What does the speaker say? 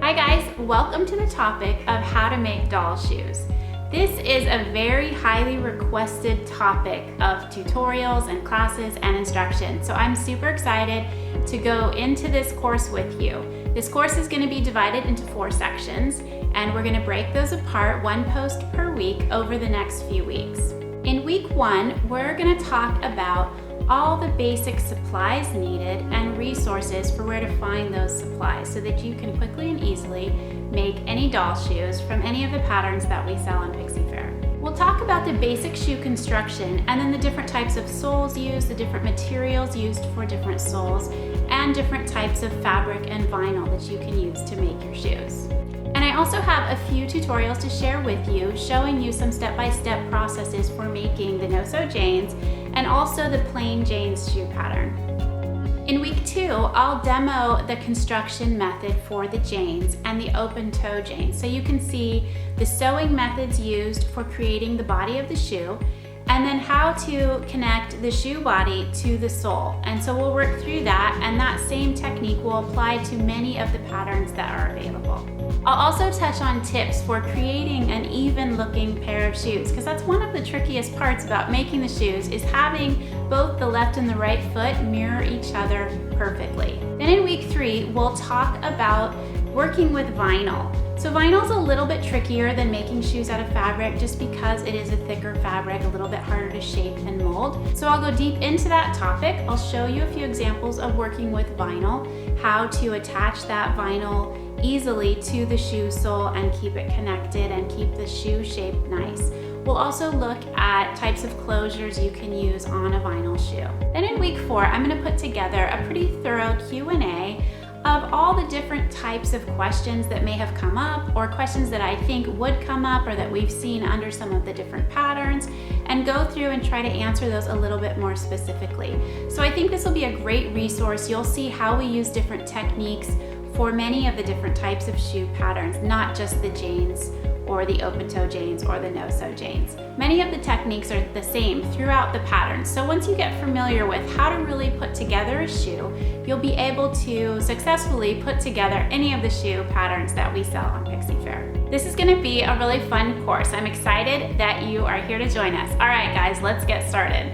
Hi guys, welcome to the topic of how to make doll shoes. This is a very highly requested topic of tutorials and classes and instruction, so I'm super excited to go into this course with you. This course is going to be divided into 4 sections, and we're going to break those apart, 1 post per week over the next few weeks. In week 1, we're going to talk about all the basic supplies needed and resources for where to find those supplies so that you can quickly and easily make any doll shoes from any of the patterns that we sell on Pixie Faire. We'll talk about the basic shoe construction and then the different types of soles used, the different materials used for different soles, and different types of fabric and vinyl that you can use to make your shoes. And I also have a few tutorials to share with you, showing you some step-by-step processes for making the no-sew Janes and also the plain Janes shoe pattern. In week 2, I'll demo the construction method for the Janes and the open toe Janes, so you can see the sewing methods used for creating the body of the shoe, and then how to connect the shoe body to the sole. And so we'll work through that, and that same technique will apply to many of the patterns that are available. I'll also touch on tips for creating an even looking pair of shoes, because that's one of the trickiest parts about making the shoes, is having both the left and the right foot mirror each other perfectly. Then in week 3, we'll talk about working with vinyl. So vinyl's a little bit trickier than making shoes out of fabric just because it is a thicker fabric, a little bit harder to shape and mold. So I'll go deep into that topic. I'll show you a few examples of working with vinyl, how to attach that vinyl easily to the shoe sole and keep it connected and keep the shoe shape nice. We'll also look at types of closures you can use on a vinyl shoe. Then in week 4, I'm going to put together a pretty thorough Q&A of all the different types of questions that may have come up, or questions that I think would come up or that we've seen under some of the different patterns, and go through and try to answer those a little bit more specifically. So I think this will be a great resource. You'll see how we use different techniques for many of the different types of shoe patterns, not just the Janes or the open toe Janes or the no-sew Janes. Many of the techniques are the same throughout the pattern. So once you get familiar with how to really put together a shoe, you'll be able to successfully put together any of the shoe patterns that we sell on Pixie Faire. This is gonna be a really fun course. I'm excited that you are here to join us. All right, guys, let's get started.